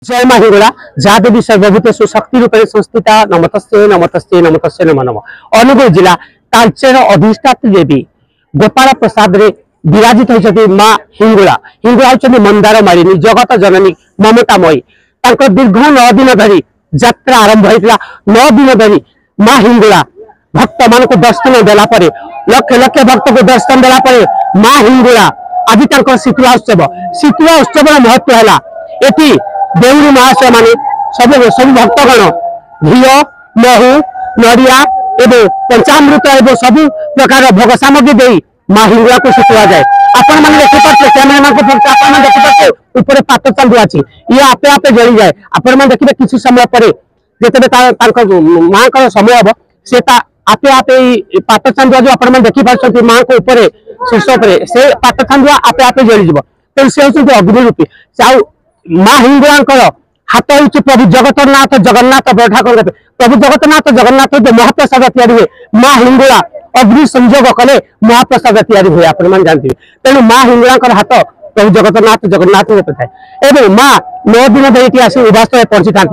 जय माँ हिंगोला जहाँ देवी सर्वभूतेषु शक्ति रूप संस्थिता नमतस्ते नमतस्ते नमतस्ते नमो नमः। अनुगुल जिला तालचेर अधिष्ठात्री देवी गोपाल प्रसाद रे विराजित होती माँ हिंगोला। हिंगोला होती मंदार मालिनी जगत जननी ममतामयी। दीर्घ 9 दिन धरी यात्रा आरंभ होता। 9 दिन धरी माँ हिंगोला भक्त मान को दर्शन देला परे लक्ष लक्ष भक्त को दर्शन देला परे माँ हिंगोला आज शीतला उत्सव महत्व है। एटी देउरी महाशय माने सब भक्तगण घीओ महू नड़िया एवं पंचामृत एवं सब प्रकार भोग सामग्री दे माँ हिंगोला को शीतला जाए। आपण मैंने देखिपे कैमेरा देखिपे ऊपर पात चांदुआ अच्छी ये आपे आपे जली जाए। आपण मैंने देखिए किसी समय पर जिते माँ का समय हम से आपे आपे पात चांदुआ जो आपण मैंने देखिपार माँ को ऊपर शीर्ष से पात चांदुआ आपे आपे जलीज तेणु से होती अग्निरूपी माँ हिंगोला हाथ हूँ प्रभु जगन्नाथ जगन्नाथ ठाकुर प्रभु जगन्नाथ जगन्नाथ जो महाप्रसाद तैयारी हुए माँ हिंगोला अग्नि संयोग कले महाप्रसाद तैयारी हुए आप जानते। तेणु माँ हिंगोला हाथ प्रभु जगन्नाथ जगन्नाथ थाए एवं माँ 9 दिन धरिकी आसी उपास पहुंची था।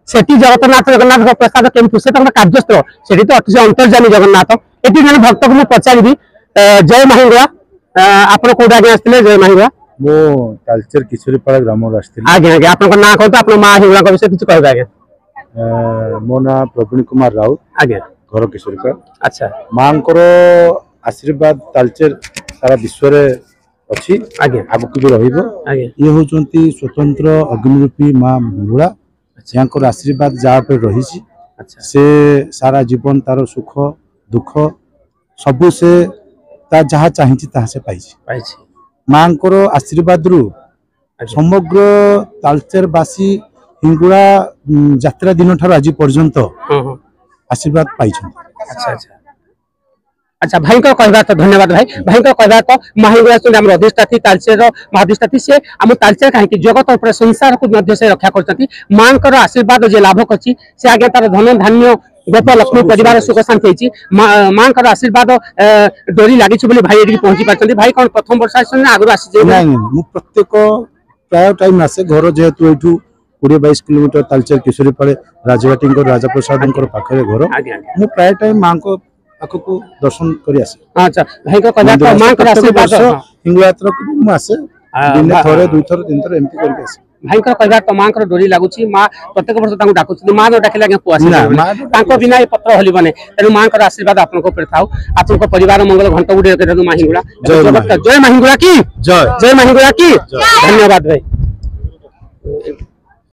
सेठी जगन्नाथ जगन्नाथ प्रसाद केमती से कार्यस्थल से तो अति अंतर्जामी जगन्नाथ। ये जन भक्त को मुझे पचारि जय माँ हिंगोला आप कौट आगे आसते जय माँ हिंगोला मो तालचेर किशोरीपाड़ा ग्राम आज्ञा आज्ञा आप ना कहते आप माँ हिंगोला विषय किसी कह आज्ञा मो ना प्रवीण कुमार राउत आज्ञा घर किशोरीपाड़ा। अच्छा माँ आशीर्वाद तालचेर सारा विश्व अच्छी आगक भी ये होती स्वतंत्र अग्निरूपी माँ हिंगोला। यहाँ आशीर्वाद जहाँ पे रही से सारा जीवन तार सुख दुख सबू से जहाँ चाहिए से पाई माँ आशीर्वाद रु समग्र तालचेरवासी हिंगोला यात्रा दिन ठार आज पर्यंत आशीर्वाद पाई। अच्छा अच्छा अच्छा भाई को कहवा तो धन्यवाद भाई भाई को कहवा तो माँ हिंगोला आम अधिष्ठात्री तालचेर अधिष्ठात्री से आम तालचेर कहीं जगत उपर संसार को मध्य से रक्षा कर माँ आशीर्वाद जो लाभ कर आगे तार धन धान्य गोप लक्ष्मी परिवार सुख शांति माँ आशीर्वाद डोरी लगी भाई ये पहुंची पार्टी। भाई कौन प्रथम वर्ष आगु आसी प्रत्येक प्राय टाइम आसे घर जेहेतु ये 20-22 किलोमीटर तालचेर किशोरीपाड़ा राजघाटी राजा प्रसाद पाखे घर मु प्राय टाइम माँ को पाखक दर्शन कर। अच्छा भाई को कहना माँ आशीर्वाद हिंगोला यात्रा को आसे दिन थोड़े 2 थर 3 थर एमती करके आसे। भाई कहना तो माँ डोरी लगुच माँ प्रत्येक वर्ष डाकुच माँ न डाकिले आगे पुआस बिना ये पत्र हलबने तेणु माँ आशीर्वाद आपको था आप परिवार मंगल घंटा गुड़े माँ हिंगोला जय माँ हिंगोला की जय माँ हिंगोला की धन्यवाद भाई।